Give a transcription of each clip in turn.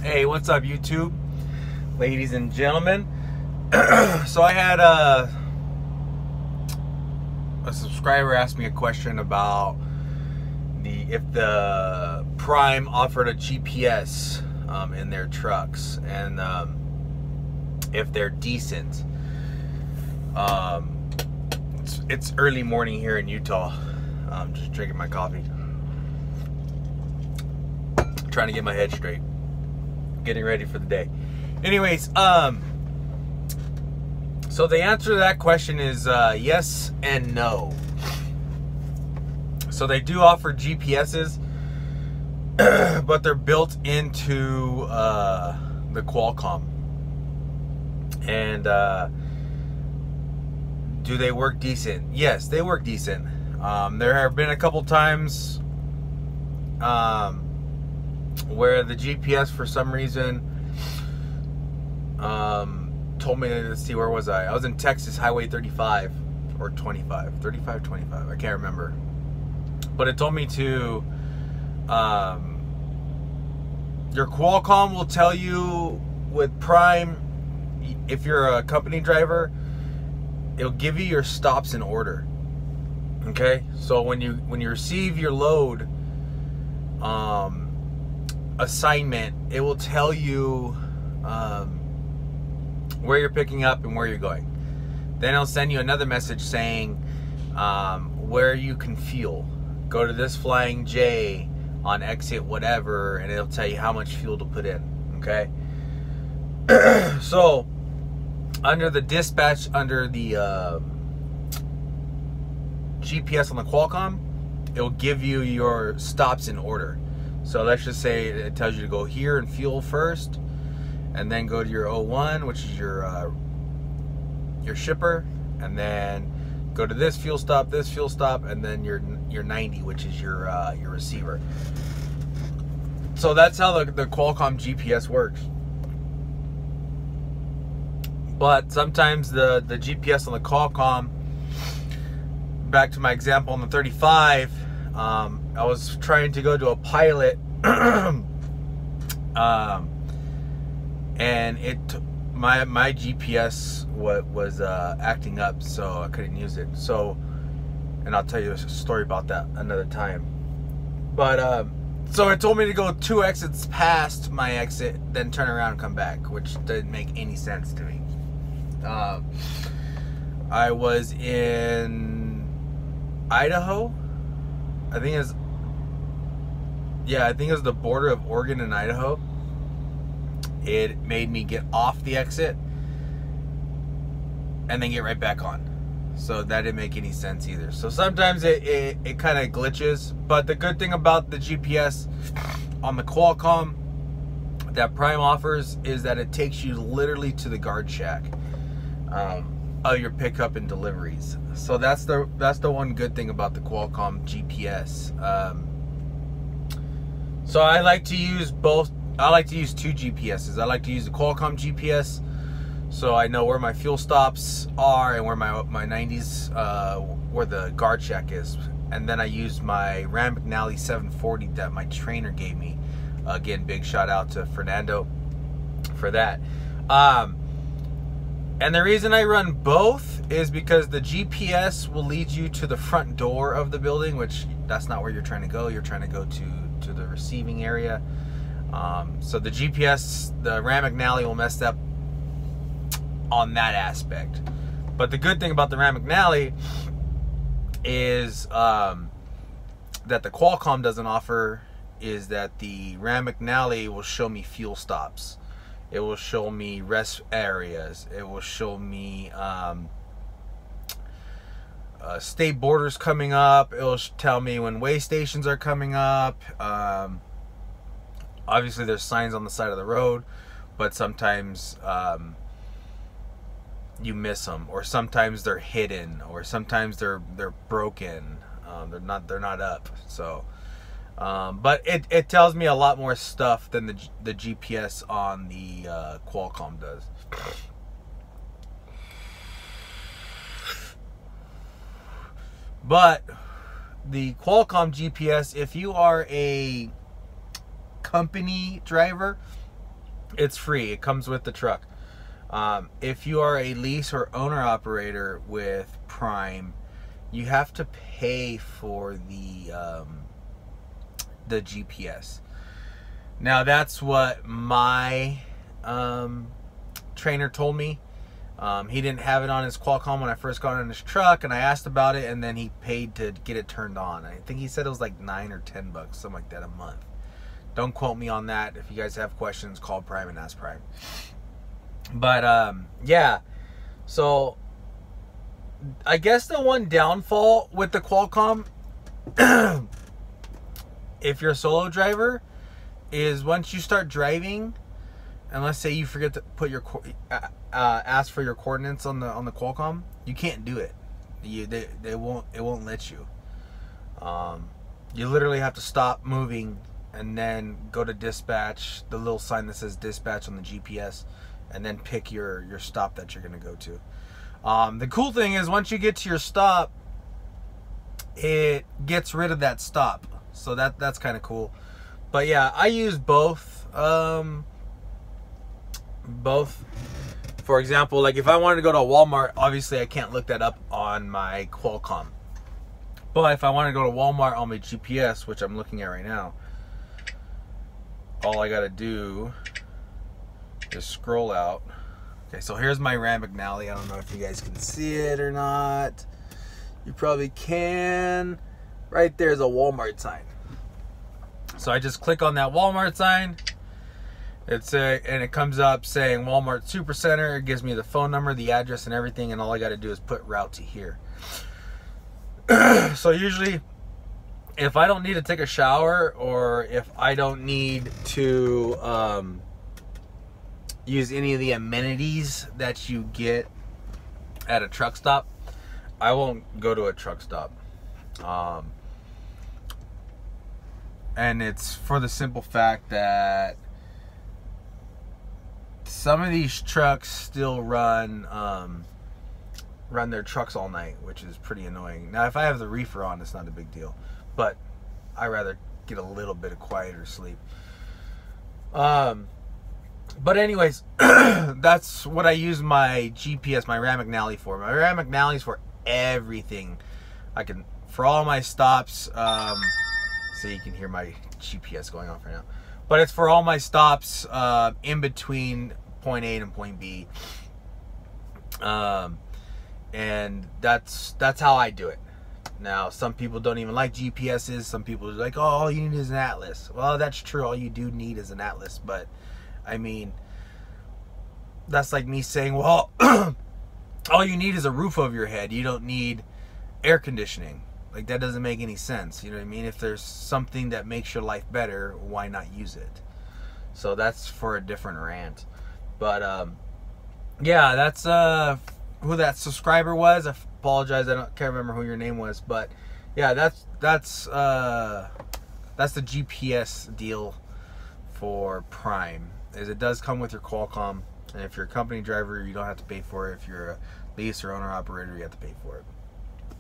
Hey, what's up, YouTube? Ladies and gentlemen. So I had a subscriber ask me a question about if the Prime offered a GPS in their trucks, and if they're decent. It's early morning here in Utah. I'm just drinking my coffee, trying to get my head straight, getting ready for the day. Anyways, so the answer to that question is yes and no. So they do offer GPSs, but they're built into the Qualcomm. And do they work decent? Yes, they work decent. There have been a couple times where the GPS, for some reason, told me, let's see, where was I? I was in Texas, Highway 35 or 25, 35, 25, I can't remember. But it told me to, your Qualcomm will tell you with Prime, if you're a company driver, it'll give you your stops in order. Okay, so when you receive your load assignment, it will tell you where you're picking up and where you're going. Then it'll send you another message saying where you can fuel. Go to this Flying J on exit whatever, and it'll tell you how much fuel to put in. Okay. So under the dispatch, under the GPS on the Qualcomm, it'll give you your stops in order. So let's just say it tells you to go here and fuel first, and then go to your O1, which is your shipper, and then go to this fuel stop, and then your 90, which is your receiver. So that's how the Qualcomm GPS works. But sometimes the GPS on the Qualcomm, back to my example on the 35, I was trying to go to a pilot, and my GPS was acting up, so I couldn't use it. So, and I'll tell you a story about that another time. But so it told me to go 2 exits past my exit, then turn around and come back, which didn't make any sense to me. I was in Idaho. I think it was the border of Oregon and Idaho. It made me get off the exit and then get right back on. So that didn't make any sense either. So sometimes it kind of glitches. But the good thing about the GPS on the Qualcomm that Prime offers is that it takes you literally to the guard shack of your pickup and deliveries. So that's the one good thing about the Qualcomm GPS. So I like to use both. I like to use 2 GPSs. I like to use the Qualcomm GPS, so I know where my fuel stops are and where my 90s, where the guard shack is. And then I use my Rand McNally 740 that my trainer gave me. Again, big shout out to Fernando for that. And the reason I run both is because the GPS will lead you to the front door of the building, which that's not where you're trying to go. You're trying to go to the receiving area. So the GPS, the Rand McNally, will mess up on that aspect. But the good thing about the Rand McNally is that the Qualcomm doesn't offer is that the Rand McNally will show me fuel stops. It will show me rest areas. It will show me state borders coming up. It will tell me when way stations are coming up. Obviously, there's signs on the side of the road, but sometimes you miss them, or sometimes they're hidden, or sometimes they're broken. They're not up. So, but it tells me a lot more stuff than the GPS on the Qualcomm does. But the Qualcomm GPS, if you are a company driver, It's free. It comes with the truck. If you are a lease or owner operator with Prime, you have to pay for the GPS. Now that's what my trainer told me. He didn't have it on his Qualcomm when I first got on his truck, and I asked about it, and then he paid to get it turned on. I think he said it was like $9 or $10, something like that, a month. Don't quote me on that. If you guys have questions, call Prime and ask Prime. But yeah, so I guess the one downfall with the Qualcomm, if you're a solo driver, is once you start driving, and let's say you forget to put your ask for your coordinates on the Qualcomm, you can't do it. It won't let you. You literally have to stop moving and then go to dispatch, the little sign that says dispatch on the GPS, and then pick your stop that you're going to go to. The cool thing is once you get to your stop, it gets rid of that stop. So that's kind of cool. But yeah, I use both. Both. For example, like if I wanted to go to a Walmart, obviously I can't look that up on my Qualcomm. But if I want to go to Walmart on my GPS, which I'm looking at right now, all I got to do is scroll out. Okay, so here's my Rand McNally. I don't know if you guys can see it or not. You probably can. Right there's a Walmart sign. So I just click on that Walmart sign. And it comes up saying Walmart Supercenter. It gives me the phone number, the address, and everything. And all I got to do is put route to here. So usually, if I don't need to take a shower, or if I don't need to use any of the amenities that you get at a truck stop, I won't go to a truck stop. And it's for the simple fact that some of these trucks still run their trucks all night, which is pretty annoying. Now, if I have the reefer on, it's not a big deal, but I rather get a little bit of quieter sleep. But anyways, that's what I use my GPS, my Rand McNally for. My Rand McNally is for everything. For all my stops. So you can hear my GPS going off right now. But it's for all my stops in between point A and point B. And that's how I do it. Now, some people don't even like GPSs. Some people are like, oh, all you need is an atlas. Well, that's true. All you do need is an atlas. But, I mean, that's like me saying, well, all you need is a roof over your head. You don't need air conditioning. Like, that doesn't make any sense. You know what I mean? If there's something that makes your life better, why not use it? So that's for a different rant. But, yeah, that's who that subscriber was. I apologize, can't remember who your name was. But, yeah, that's the GPS deal for Prime. Is it does come with your Qualcomm. And if you're a company driver, you don't have to pay for it. If you're a lease or owner operator, you have to pay for it.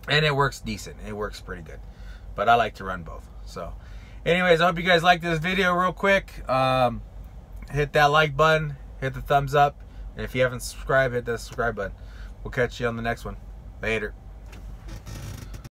And it works decent. It works pretty good. But I like to run both. So, anyways, I hope you guys liked this video real quick. Hit that like button. Hit the thumbs up. And if you haven't subscribed, hit that subscribe button. We'll catch you on the next one. Later.